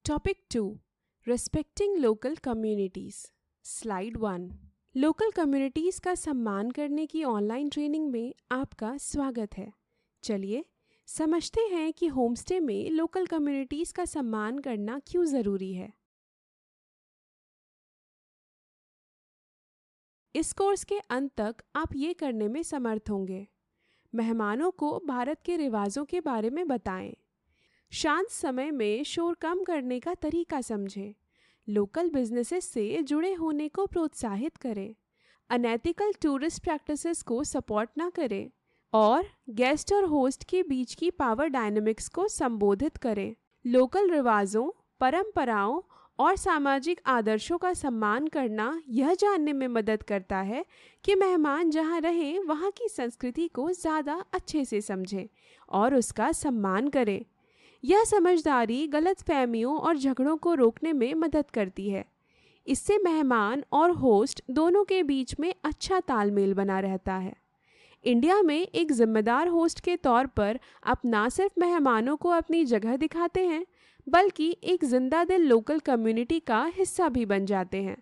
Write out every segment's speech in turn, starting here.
Topic 2 respecting local communities. Slide 1। Local communities का सम्मान करने की ऑनलाइन ट्रेनिंग में आपका स्वागत है। चलिए समझते हैं कि होमस्टे में लोकल कम्युनिटीज़ का सम्मान करना क्यों ज़रूरी है। इस कोर्स के अंत तक आप ये करने में समर्थ होंगे। मेहमानों को भारत के रिवाजों के बारे में बताएं। शांत समय में शोर कम करने का तरीका समझें। लोकल बिजनेसेस से जुड़े होने को प्रोत्साहित करें। अनएथिकल टूरिस्ट प्रैक्टिसेस को सपोर्ट ना करें और गेस्ट और होस्ट के बीच की पावर डायनामिक्स को संबोधित करें। लोकल रिवाजों, परंपराओं और सामाजिक आदर्शों का सम्मान करना यह जानने में मदद करता है कि मेहमान जहां रहें वहां की संस्कृति को ज़्यादा अच्छे से समझें और उसका सम्मान करें। यह समझदारी गलतफहमियों और झगड़ों को रोकने में मदद करती है। इससे मेहमान और होस्ट दोनों के बीच में अच्छा तालमेल बना रहता है। इंडिया में एक जिम्मेदार होस्ट के तौर पर आप ना सिर्फ मेहमानों को अपनी जगह दिखाते हैं, बल्कि एक जिंदा दिल लोकल कम्युनिटी का हिस्सा भी बन जाते हैं।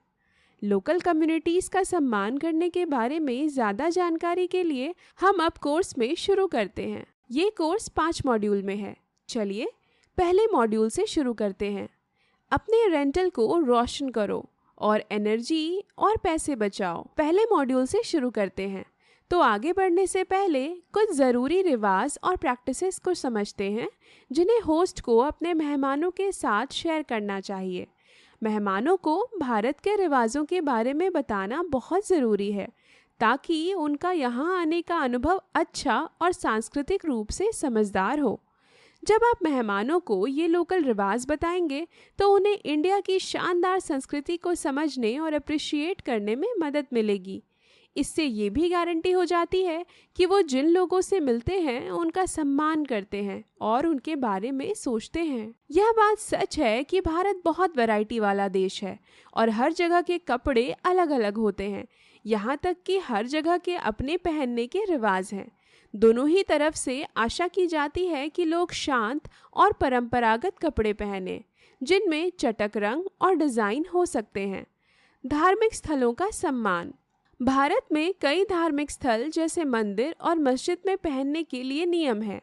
लोकल कम्युनिटीज़ का सम्मान करने के बारे में ज़्यादा जानकारी के लिए हम अब कोर्स में शुरू करते हैं। ये कोर्स 5 मॉड्यूल में है। चलिए पहले मॉड्यूल से शुरू करते हैं। अपने रेंटल को रोशन करो और एनर्जी और पैसे बचाओ। पहले मॉड्यूल से शुरू करते हैं। तो आगे बढ़ने से पहले कुछ ज़रूरी रिवाज और प्रैक्टिसेस को समझते हैं जिन्हें होस्ट को अपने मेहमानों के साथ शेयर करना चाहिए। मेहमानों को भारत के रिवाजों के बारे में बताना बहुत ज़रूरी है ताकि उनका यहाँ आने का अनुभव अच्छा और सांस्कृतिक रूप से समझदार हो। जब आप मेहमानों को ये लोकल रिवाज बताएंगे तो उन्हें इंडिया की शानदार संस्कृति को समझने और अप्रिशिएट करने में मदद मिलेगी। इससे ये भी गारंटी हो जाती है कि वो जिन लोगों से मिलते हैं उनका सम्मान करते हैं और उनके बारे में सोचते हैं। यह बात सच है कि भारत बहुत वैरायटी वाला देश है और हर जगह के कपड़े अलग अलग होते हैं। यहाँ तक कि हर जगह के अपने पहनने के रिवाज हैं। दोनों ही तरफ से आशा की जाती है कि लोग शांत और परंपरागत कपड़े पहने जिनमें चटक रंग और डिज़ाइन हो सकते हैं। धार्मिक स्थलों का सम्मान। भारत में कई धार्मिक स्थल जैसे मंदिर और मस्जिद में पहनने के लिए नियम है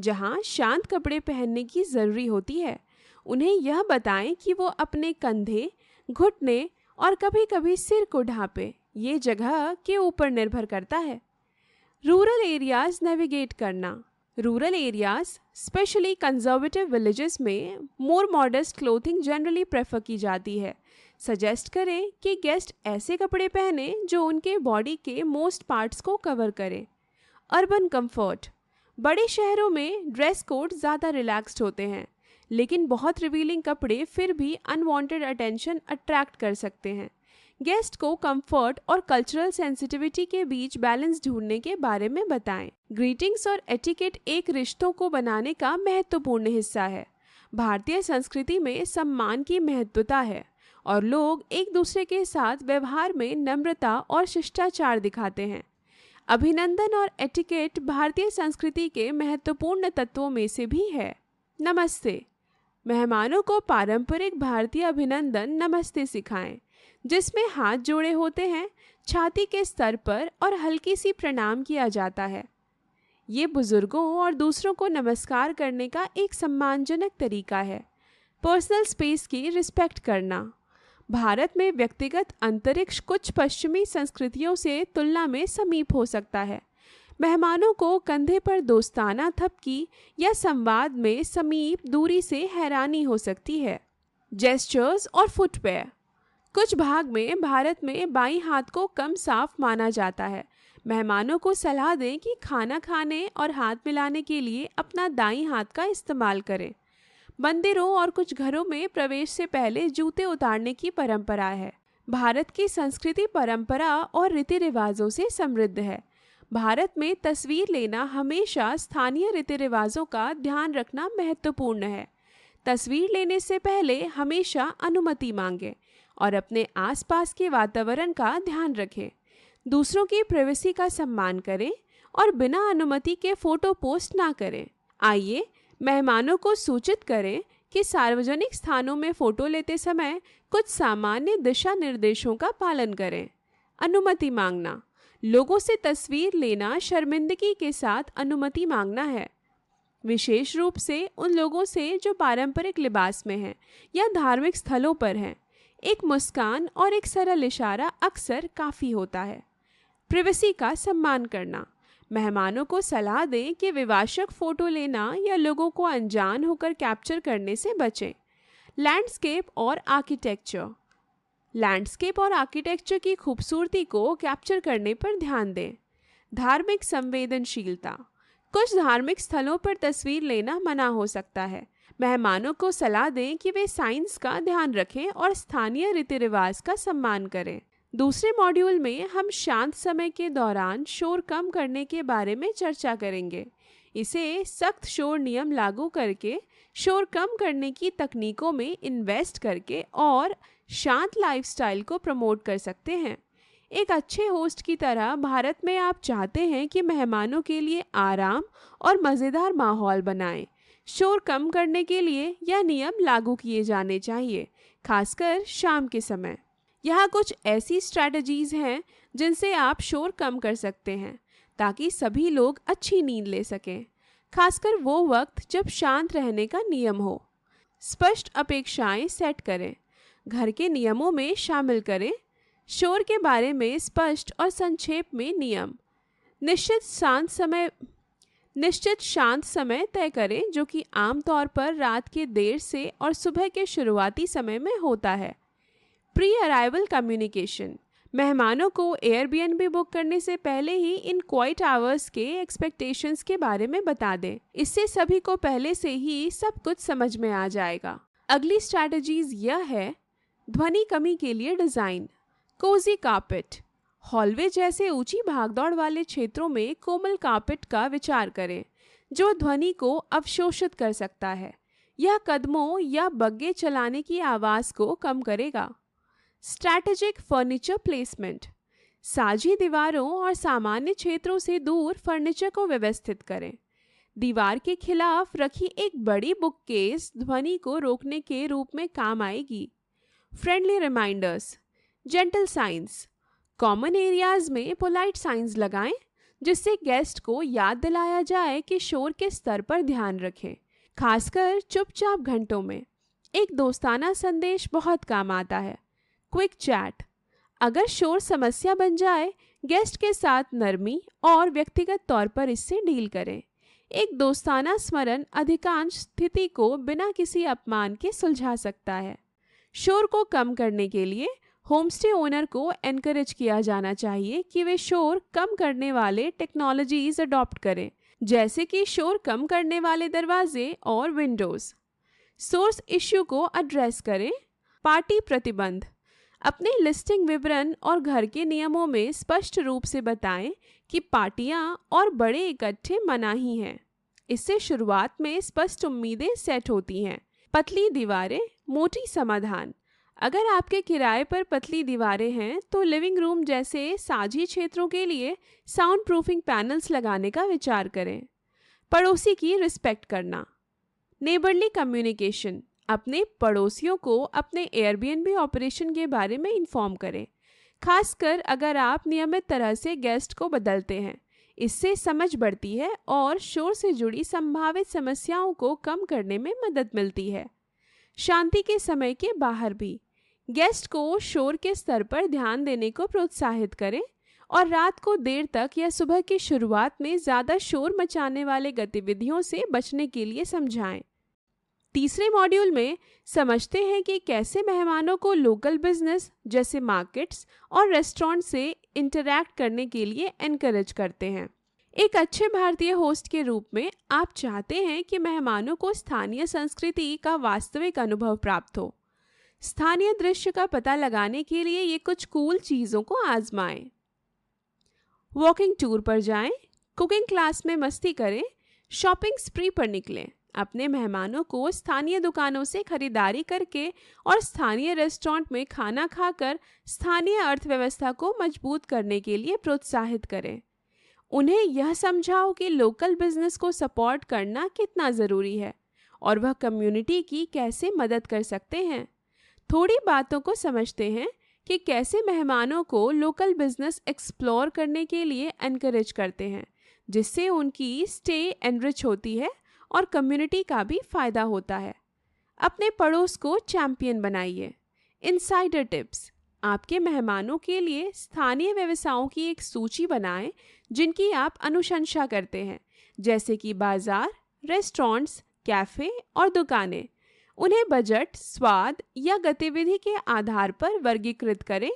जहां शांत कपड़े पहनने की ज़रूरी होती है। उन्हें यह बताएं कि वो अपने कंधे, घुटने और कभी-कभी सिर को ढांपें। ये जगह के ऊपर निर्भर करता है। रूरल एरियाज़ नेविगेट करना। Rural areas specially conservative villages में मोर मॉडेस्ट क्लोथिंग जनरली प्रेफर की जाती है। सजेस्ट करें कि गेस्ट ऐसे कपड़े पहने जो उनके बॉडी के मोस्ट पार्ट्स को कवर करें। Urban comfort. बड़े शहरों में ड्रेस कोड ज़्यादा रिलैक्स्ड होते हैं, लेकिन बहुत रिवीलिंग कपड़े फिर भी अनवांटेड अटेंशन अट्रैक्ट कर सकते हैं। गेस्ट को कंफर्ट और कल्चरल सेंसिटिविटी के बीच बैलेंस ढूंढने के बारे में बताएं। ग्रीटिंग्स और एटिकेट एक रिश्तों को बनाने का महत्वपूर्ण हिस्सा है। भारतीय संस्कृति में सम्मान की महत्वता है और लोग एक दूसरे के साथ व्यवहार में नम्रता और शिष्टाचार दिखाते हैं। अभिनंदन और एटिकेट भारतीय संस्कृति के महत्वपूर्ण तत्वों में से भी है। नमस्ते। मेहमानों को पारंपरिक भारतीय अभिनंदन नमस्ते सिखाएं, जिसमें हाथ जोड़े होते हैं, छाती के स्तर पर और हल्की सी प्रणाम किया जाता है। ये बुजुर्गों और दूसरों को नमस्कार करने का एक सम्मानजनक तरीका है। पर्सनल स्पेस की रिस्पेक्ट करना। भारत में व्यक्तिगत अंतरिक्ष कुछ पश्चिमी संस्कृतियों से तुलना में समीप हो सकता है। मेहमानों को कंधे पर दोस्ताना थपकी या संवाद में समीप दूरी से हैरानी हो सकती है। जेस्चर्स और फुटवेयर। कुछ भाग में भारत में बाईं हाथ को कम साफ माना जाता है। मेहमानों को सलाह दें कि खाना खाने और हाथ मिलाने के लिए अपना दाईं हाथ का इस्तेमाल करें। मंदिरों और कुछ घरों में प्रवेश से पहले जूते उतारने की परंपरा है। भारत की संस्कृति परंपरा और रीति रिवाजों से समृद्ध है। भारत में तस्वीर लेना हमेशा स्थानीय रीति रिवाजों का ध्यान रखना महत्वपूर्ण है। तस्वीर लेने से पहले हमेशा अनुमति मांगें और अपने आसपास के वातावरण का ध्यान रखें। दूसरों की प्राइवेसी का सम्मान करें और बिना अनुमति के फ़ोटो पोस्ट ना करें। आइए मेहमानों को सूचित करें कि सार्वजनिक स्थानों में फ़ोटो लेते समय कुछ सामान्य दिशा निर्देशों का पालन करें। अनुमति मांगना। लोगों से तस्वीर लेना शर्मिंदगी के साथ अनुमति मांगना है, विशेष रूप से उन लोगों से जो पारंपरिक लिबास में हैं या धार्मिक स्थलों पर हैं। एक मुस्कान और एक सरल इशारा अक्सर काफ़ी होता है। प्रिवेसी का सम्मान करना। मेहमानों को सलाह दें कि विवाशक फ़ोटो लेना या लोगों को अनजान होकर कैप्चर करने से बचें। लैंडस्केप और आर्किटेक्चर। लैंडस्केप और आर्किटेक्चर की खूबसूरती को कैप्चर करने पर ध्यान दें। धार्मिक संवेदनशीलता। कुछ धार्मिक स्थलों पर तस्वीर लेना मना हो सकता है। मेहमानों को सलाह दें कि वे साइंस का ध्यान रखें और स्थानीय रीति रिवाज का सम्मान करें। दूसरे मॉड्यूल में हम शांत समय के दौरान शोर कम करने के बारे में चर्चा करेंगे। इसे सख्त शोर नियम लागू करके, शोर कम करने की तकनीकों में इन्वेस्ट करके और शांत लाइफस्टाइल को प्रमोट कर सकते हैं। एक अच्छे होस्ट की तरह भारत में आप चाहते हैं कि मेहमानों के लिए आराम और मज़ेदार माहौल बनाएं। शोर कम करने के लिए यह नियम लागू किए जाने चाहिए, खासकर शाम के समय। यहाँ कुछ ऐसी स्ट्रैटेजीज हैं जिनसे आप शोर कम कर सकते हैं ताकि सभी लोग अच्छी नींद ले सकें, खासकर वो वक्त जब शांत रहने का नियम हो। स्पष्ट अपेक्षाएं सेट करें। घर के नियमों में शामिल करें। शोर के बारे में स्पष्ट और संक्षेप में नियम। निश्चित शांत समय तय करें जो कि आमतौर पर रात के देर से और सुबह के शुरुआती समय में होता है। Pre arrival communication. मेहमानों को एयरबीएनबी बुक करने से पहले ही इन क्वाइट आवर्स के एक्सपेक्टेशंस के बारे में बता दें। इससे सभी को पहले से ही सब कुछ समझ में आ जाएगा। अगली स्ट्रैटेजीज यह है: ध्वनि कमी के लिए डिज़ाइन। Cozi carpet. हॉलवे जैसे ऊंची भागदौड़ वाले क्षेत्रों में कोमल कार्पेट का विचार करें जो ध्वनि को अवशोषित कर सकता है। यह कदमों या बग्गे चलाने की आवाज़ को कम करेगा। Strategic furniture placement. साझी दीवारों और सामान्य क्षेत्रों से दूर फर्नीचर को व्यवस्थित करें। दीवार के खिलाफ रखी एक बड़ी बुक केस ध्वनि को रोकने के रूप में काम आएगी। Friendly reminders. Gentle signs. Common areas में पोलाइट साइंस लगाएं जिससे गेस्ट को याद दिलाया जाए कि शोर के स्तर पर ध्यान रखें, खासकर चुपचाप घंटों में। एक दोस्ताना संदेश बहुत काम आता है। Quick chat. अगर शोर समस्या बन जाए, गेस्ट के साथ नरमी और व्यक्तिगत तौर पर इससे डील करें। एक दोस्ताना स्मरण अधिकांश स्थिति को बिना किसी अपमान के सुलझा सकता है। शोर को कम करने के लिए होमस्टे ओनर को एनकरेज किया जाना चाहिए कि वे शोर कम करने वाले टेक्नोलॉजीज अडॉप्ट करें, जैसे कि शोर कम करने वाले दरवाजे और विंडोज़। सोर्स इश्यू को एड्रेस करें। पार्टी प्रतिबंध। अपने लिस्टिंग विवरण और घर के नियमों में स्पष्ट रूप से बताएं कि पार्टियां और बड़े इकट्ठे मनाही हैं। इससे शुरुआत में स्पष्ट उम्मीदें सेट होती हैं। पतली दीवारें, मोटी समाधान। अगर आपके किराए पर पतली दीवारें हैं तो लिविंग रूम जैसे साझी क्षेत्रों के लिए साउंड प्रूफिंग पैनल्स लगाने का विचार करें। पड़ोसी की रिस्पेक्ट करना। Neighbourly communication. अपने पड़ोसियों को अपने एयरबीएनबी ऑपरेशन के बारे में इन्फॉर्म करें, खासकर अगर आप नियमित तरह से गेस्ट को बदलते हैं। इससे समझ बढ़ती है और शोर से जुड़ी संभावित समस्याओं को कम करने में मदद मिलती है। शांति के समय के बाहर भी गेस्ट को शोर के स्तर पर ध्यान देने को प्रोत्साहित करें और रात को देर तक या सुबह की शुरुआत में ज़्यादा शोर मचाने वाले गतिविधियों से बचने के लिए समझाएं। तीसरे मॉड्यूल में समझते हैं कि कैसे मेहमानों को लोकल बिजनेस जैसे मार्केट्स और रेस्टोरेंट से इंटरैक्ट करने के लिए एनकरेज करते हैं। एक अच्छे भारतीय होस्ट के रूप में आप चाहते हैं कि मेहमानों को स्थानीय संस्कृति का वास्तविक अनुभव प्राप्त हो। स्थानीय दृश्य का पता लगाने के लिए ये कुछ कूल चीज़ों को आजमाएं। वॉकिंग टूर पर जाएं, कुकिंग क्लास में मस्ती करें, शॉपिंग स्प्री पर निकलें। अपने मेहमानों को स्थानीय दुकानों से खरीदारी करके और स्थानीय रेस्टोरेंट में खाना खाकर स्थानीय अर्थव्यवस्था को मजबूत करने के लिए प्रोत्साहित करें। उन्हें यह समझाओ कि लोकल बिजनेस को सपोर्ट करना कितना ज़रूरी है और वह कम्युनिटी की कैसे मदद कर सकते हैं। थोड़ी बातों को समझते हैं कि कैसे मेहमानों को लोकल बिजनेस एक्सप्लोर करने के लिए एनकरेज करते हैं, जिससे उनकी स्टे एनरिच होती है और कम्युनिटी का भी फायदा होता है। अपने पड़ोस को चैंपियन बनाइए। इनसाइडर टिप्स: आपके मेहमानों के लिए स्थानीय व्यवसायों की एक सूची बनाएं जिनकी आप अनुशंसा करते हैं, जैसे कि बाजार, रेस्टोरेंट्स, कैफ़े और दुकानें। उन्हें बजट, स्वाद या गतिविधि के आधार पर वर्गीकृत करें,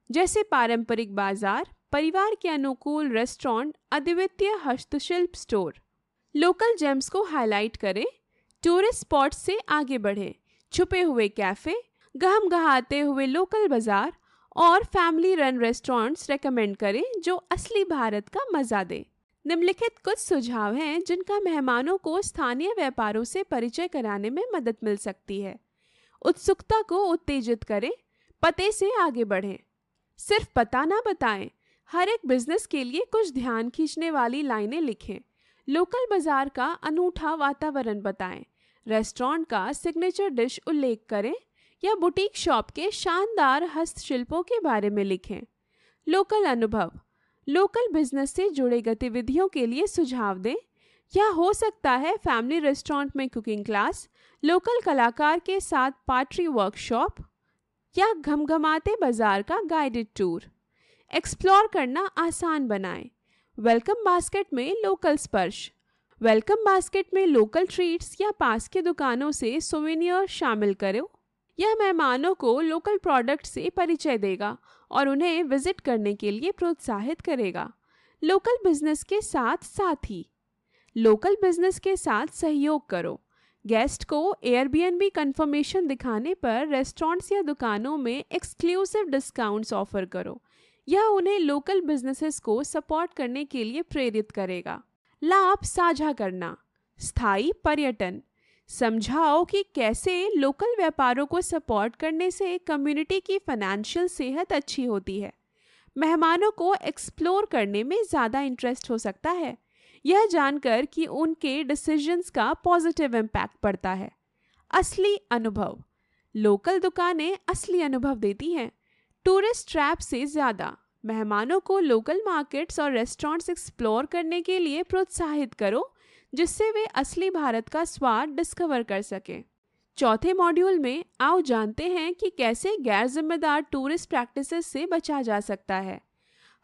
जैसे पारंपरिक बाजार, परिवार के अनुकूल रेस्टोरेंट, अद्वितीय हस्तशिल्प स्टोर। लोकल जेम्स को हाईलाइट करें, टूरिस्ट स्पॉट्स से आगे बढ़ें, छुपे हुए कैफ़े, गहमगहाते हुए लोकल बाजार और फैमिली रन रेस्टोरेंट्स रेकमेंड करें जो असली भारत का मज़ा दें। निम्नलिखित कुछ सुझाव हैं जिनका मेहमानों को स्थानीय व्यापारों से परिचय कराने में मदद मिल सकती है। उत्सुकता को उत्तेजित करें, पते से आगे बढ़ें। सिर्फ पता ना बताएं, हर एक बिजनेस के लिए कुछ ध्यान खींचने वाली लाइनें लिखें। लोकल बाजार का अनूठा वातावरण बताएं, रेस्टोरेंट का सिग्नेचर डिश उल्लेख करें या बुटीक शॉप के शानदार हस्तशिल्पों के बारे में लिखें। लोकल अनुभव: लोकल बिजनेस से जुड़े गतिविधियों के लिए सुझाव दें। यह हो सकता है फैमिली रेस्टोरेंट में कुकिंग क्लास, लोकल कलाकार के साथ पार्टी वर्कशॉप या घमघमाते बाजार का गाइडेड टूर। एक्सप्लोर करना आसान बनाएं। वेलकम बास्केट में लोकल स्पर्श: वेलकम बास्केट में लोकल ट्रीट्स या पास के दुकानों से सोवेनियर शामिल करो। यह मेहमानों को लोकल प्रोडक्ट से परिचय देगा और उन्हें विजिट करने के लिए प्रोत्साहित करेगा। लोकल बिजनेस के साथ साथी: लोकल बिजनेस के साथ सहयोग करो। गेस्ट को एयरबीएनबी कंफर्मेशन दिखाने पर रेस्टोरेंट्स या दुकानों में एक्सक्लूसिव डिस्काउंट्स ऑफर करो। यह उन्हें लोकल बिजनेसेस को सपोर्ट करने के लिए प्रेरित करेगा। लाभ साझा करना: स्थायी पर्यटन: समझाओ कि कैसे लोकल व्यापारों को सपोर्ट करने से कम्युनिटी की फाइनेंशियल सेहत अच्छी होती है। मेहमानों को एक्सप्लोर करने में ज़्यादा इंटरेस्ट हो सकता है, यह जानकर कि उनके डिसीजंस का पॉजिटिव इम्पैक्ट पड़ता है। असली अनुभव: लोकल दुकानें असली अनुभव देती हैं, टूरिस्ट ट्रैप से ज़्यादा। मेहमानों को लोकल मार्केट्स और रेस्टोरेंट्स एक्सप्लोर करने के लिए प्रोत्साहित करो, जिससे वे असली भारत का स्वाद डिस्कवर कर सकें। चौथे मॉड्यूल में आओ जानते हैं कि कैसे गैर जिम्मेदार टूरिस्ट प्रैक्टिसेस से बचा जा सकता है।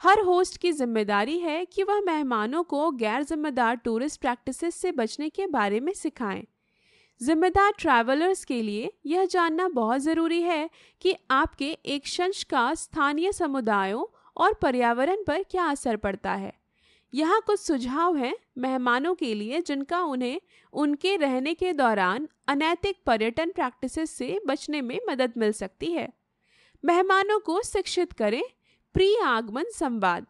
हर होस्ट की जिम्मेदारी है कि वह मेहमानों को गैर जिम्मेदार टूरिस्ट प्रैक्टिसेस से बचने के बारे में सिखाएं। जिम्मेदार ट्रैवलर्स के लिए यह जानना बहुत ज़रूरी है कि आपके एक शंश का स्थानीय समुदायों और पर्यावरण पर क्या असर पड़ता है। यहाँ कुछ सुझाव हैं मेहमानों के लिए जिनका उन्हें उनके रहने के दौरान अनैतिक पर्यटन प्रैक्टिसेस से बचने में मदद मिल सकती है। मेहमानों को शिक्षित करें। प्री आगमन संवाद: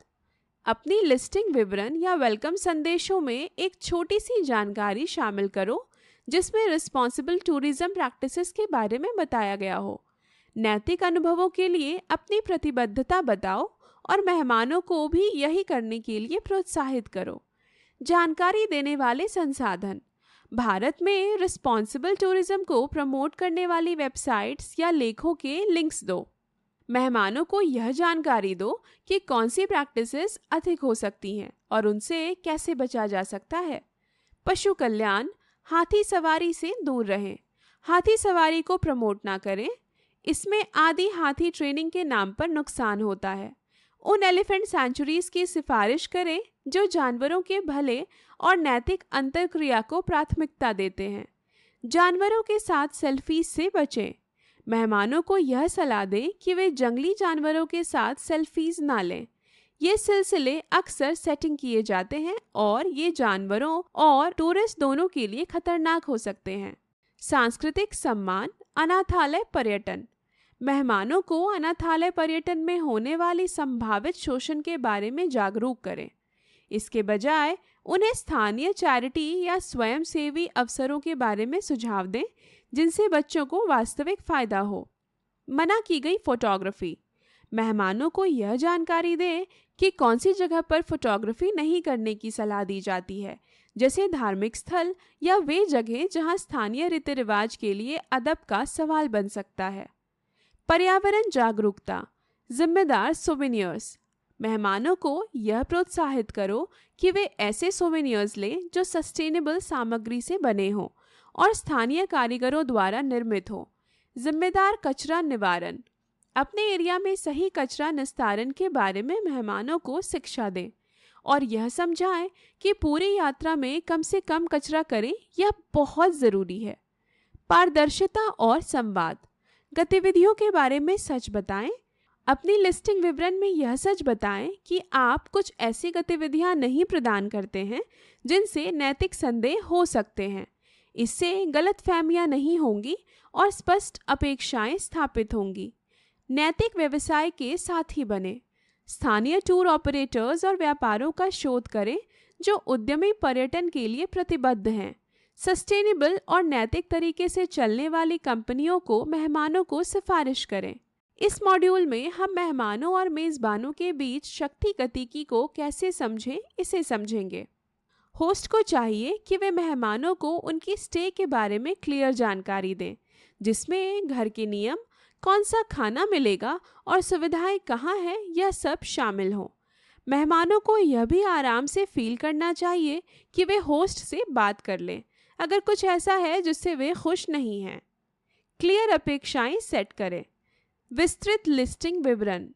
अपनी लिस्टिंग विवरण या वेलकम संदेशों में एक छोटी सी जानकारी शामिल करो जिसमें रिस्पॉन्सिबल टूरिज्म प्रैक्टिसेस के बारे में बताया गया हो। नैतिक अनुभवों के लिए अपनी प्रतिबद्धता बताओ और मेहमानों को भी यही करने के लिए प्रोत्साहित करो। जानकारी देने वाले संसाधन: भारत में रिस्पॉन्सिबल टूरिज्म को प्रमोट करने वाली वेबसाइट्स या लेखों के लिंक्स दो। मेहमानों को यह जानकारी दो कि कौन सी प्रैक्टिसेस अधिक हो सकती हैं और उनसे कैसे बचा जा सकता है। पशु कल्याण: हाथी सवारी से दूर रहें। हाथी सवारी को प्रमोट ना करें, इसमें आदि हाथी ट्रेनिंग के नाम पर नुकसान होता है। उन एलिफेंट सैंचुरीज की सिफारिश करें जो जानवरों के भले और नैतिक अंतर्क्रिया को प्राथमिकता देते हैं। जानवरों के साथ सेल्फीज से बचें। मेहमानों को यह सलाह दें कि वे जंगली जानवरों के साथ सेल्फीज ना लें। ये सिलसिले अक्सर सेटिंग किए जाते हैं और ये जानवरों और टूरिस्ट दोनों के लिए खतरनाक हो सकते हैं। सांस्कृतिक सम्मान: अनाथालय पर्यटन: मेहमानों को अनाथालय पर्यटन में होने वाली संभावित शोषण के बारे में जागरूक करें। इसके बजाय उन्हें स्थानीय चैरिटी या स्वयंसेवी अवसरों के बारे में सुझाव दें जिनसे बच्चों को वास्तविक फायदा हो। मना की गई फोटोग्राफी: मेहमानों को यह जानकारी दें कि कौन सी जगह पर फोटोग्राफी नहीं करने की सलाह दी जाती है, जैसे धार्मिक स्थल या वे जगह जहां स्थानीय रीति रिवाज के लिए अदब का सवाल बन सकता है। पर्यावरण जागरूकता, जिम्मेदार सोवेनियर्स। मेहमानों को यह प्रोत्साहित करो कि वे ऐसे सोवेनियर्स लें जो सस्टेनेबल सामग्री से बने हों और स्थानीय कारीगरों द्वारा निर्मित हो। जिम्मेदार कचरा निवारण, अपने एरिया में सही कचरा निस्तारण के बारे में मेहमानों को शिक्षा दें और यह समझाएं कि पूरी यात्रा में कम से कम कचरा करें, यह बहुत ज़रूरी है। पारदर्शिता और संवाद, गतिविधियों के बारे में सच बताएं। अपनी लिस्टिंग विवरण में यह सच बताएं कि आप कुछ ऐसी गतिविधियां नहीं प्रदान करते हैं जिनसे नैतिक संदेह हो सकते हैं। इससे गलतफहमियां नहीं होंगी और स्पष्ट अपेक्षाएं स्थापित होंगी। नैतिक व्यवसाय के साथी बने। स्थानीय टूर ऑपरेटर्स और व्यापारों का शोध करें जो उद्यमी पर्यटन के लिए प्रतिबद्ध हैं। सस्टेनेबल और नैतिक तरीके से चलने वाली कंपनियों को मेहमानों को सिफारिश करें। इस मॉड्यूल में हम मेहमानों और मेज़बानों के बीच शक्ति गतिकी को कैसे समझें, इसे समझेंगे। होस्ट को चाहिए कि वे मेहमानों को उनकी स्टे के बारे में क्लियर जानकारी दें, जिसमें घर के नियम, कौन सा खाना मिलेगा और सुविधाएं कहाँ हैं, यह सब शामिल हो। मेहमानों को यह भी आराम से फील करना चाहिए कि वे होस्ट से बात कर लें अगर कुछ ऐसा है जिससे वे खुश नहीं हैं। क्लियर अपेक्षाएं सेट करें। विस्तृत लिस्टिंग विवरण,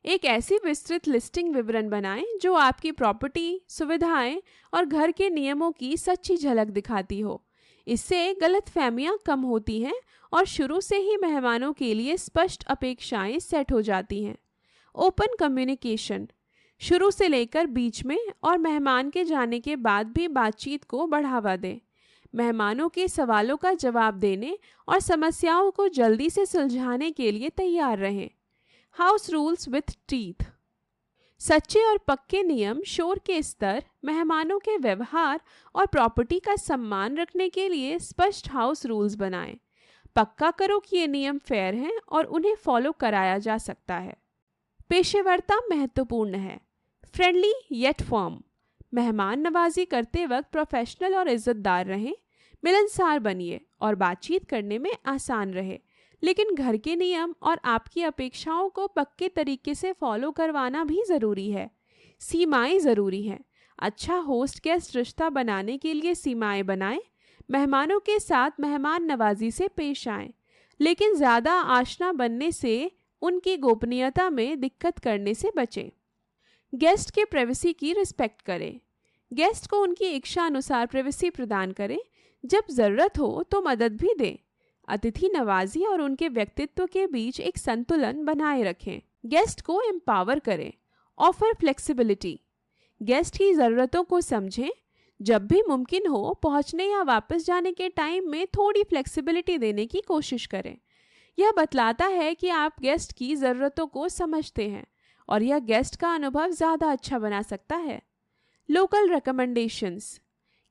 एक ऐसी विस्तृत लिस्टिंग विवरण बनाएं जो आपकी प्रॉपर्टी, सुविधाएं और घर के नियमों की सच्ची झलक दिखाती हो। इससे गलतफहमियां कम होती हैं और शुरू से ही मेहमानों के लिए स्पष्ट अपेक्षाएं सेट हो जाती हैं। ओपन कम्युनिकेशन, शुरू से लेकर बीच में और मेहमान के जाने के बाद भी बातचीत को बढ़ावा दें। मेहमानों के सवालों का जवाब देने और समस्याओं को जल्दी से सुलझाने के लिए तैयार रहें। हाउस रूल्स विथ टीथ, सच्चे और पक्के नियम शोर के स्तर, मेहमानों के व्यवहार और प्रॉपर्टी का सम्मान रखने के लिए स्पष्ट हाउस रूल्स बनाएं। पक्का करो कि ये नियम फेयर हैं और उन्हें फॉलो कराया जा सकता है। पेशेवरता महत्वपूर्ण है। फ्रेंडली येट फर्म, मेहमान नवाजी करते वक्त प्रोफेशनल और इज्जतदार रहें। मिलनसार बनिए और बातचीत करने में आसान रहे, लेकिन घर के नियम और आपकी अपेक्षाओं को पक्के तरीके से फॉलो करवाना भी ज़रूरी है। सीमाएं ज़रूरी हैं। अच्छा होस्ट गेस्ट रिश्ता बनाने के लिए सीमाएं बनाएं। मेहमानों के साथ मेहमान नवाजी से पेश आएं, लेकिन ज़्यादा आशना बनने से उनकी गोपनीयता में दिक्कत करने से बचें। गेस्ट के प्राइवेसी की रिस्पेक्ट करें। गेस्ट को उनकी इच्छा अनुसार प्राइवेसी प्रदान करें। जब ज़रूरत हो तो मदद भी दें। अतिथि नवाजी और उनके व्यक्तित्व के बीच एक संतुलन बनाए रखें। गेस्ट को एम्पावर करें। ऑफर फ्लेक्सिबिलिटी, गेस्ट की ज़रूरतों को समझें। जब भी मुमकिन हो पहुंचने या वापस जाने के टाइम में थोड़ी फ्लेक्सिबिलिटी देने की कोशिश करें। यह बतलाता है कि आप गेस्ट की ज़रूरतों को समझते हैं और यह गेस्ट का अनुभव ज़्यादा अच्छा बना सकता है। लोकल रिकमेंडेशंस,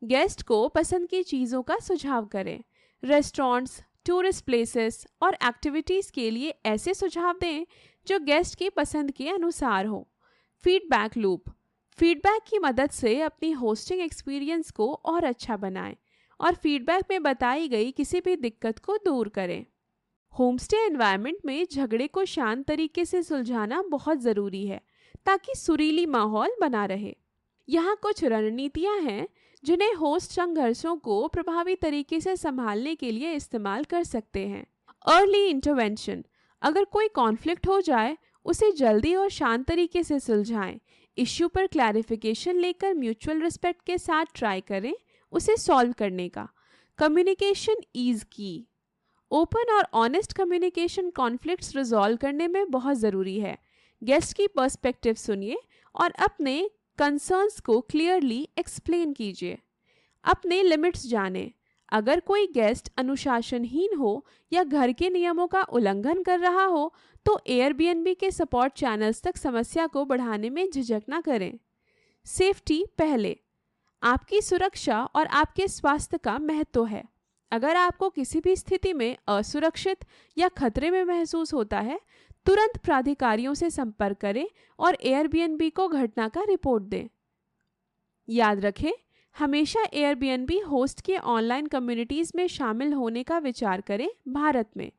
गेस्ट को पसंद की चीज़ों का सुझाव करें। रेस्टोरेंट्स, टूरिस्ट प्लेसेस और एक्टिविटीज़ के लिए ऐसे सुझाव दें जो गेस्ट की पसंद के अनुसार हो। फीडबैक लूप, फीडबैक की मदद से अपनी होस्टिंग एक्सपीरियंस को और अच्छा बनाएं और फीडबैक में बताई गई किसी भी दिक्कत को दूर करें। होमस्टे एनवायरनमेंट में झगड़े को शांत तरीके से सुलझाना बहुत ज़रूरी है ताकि सुरीली माहौल बना रहे। यहाँ कुछ रणनीतियाँ हैं जिन्हें होस्ट संघर्षों को प्रभावी तरीके से संभालने के लिए इस्तेमाल कर सकते हैं। अर्ली इंटरवेंशन, अगर कोई कॉन्फ्लिक्ट हो जाए उसे जल्दी और शांत तरीके से सुलझाएं। इश्यू पर क्लैरिफिकेशन लेकर म्यूचुअल रिस्पेक्ट के साथ ट्राई करें उसे सॉल्व करने का। कम्युनिकेशन इज की, ओपन और ऑनेस्ट कम्युनिकेशन कॉन्फ्लिक्ट्स रिजॉल्व करने में बहुत ज़रूरी है। गेस्ट की पर्सपेक्टिव सुनिए और अपने कंसर्न्स को क्लियरली एक्सप्लेन कीजिए। अपने लिमिट्स जानें। अगर कोई गेस्ट अनुशासनहीन हो या घर के नियमों का उल्लंघन कर रहा हो तो एयरबीएनबी के सपोर्ट चैनल्स तक समस्या को बढ़ाने में झिझक न करें। सेफ्टी पहले, आपकी सुरक्षा और आपके स्वास्थ्य का महत्व है। अगर आपको किसी भी स्थिति में असुरक्षित या खतरे में महसूस होता है तुरंत प्राधिकारियों से संपर्क करें और एयरबीएनबी को घटना का रिपोर्ट दें। याद रखें, हमेशा एयरबीएनबी होस्ट के ऑनलाइन कम्युनिटीज़ में शामिल होने का विचार करें भारत में।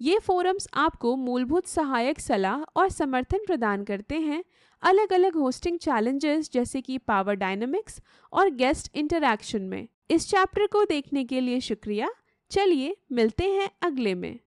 ये फोरम्स आपको मूलभूत सहायक सलाह और समर्थन प्रदान करते हैं अलग अलग होस्टिंग चैलेंजेस जैसे कि पावर डायनामिक्स और गेस्ट इंटरैक्शन में। इस चैप्टर को देखने के लिए शुक्रिया। चलिए मिलते हैं अगले में।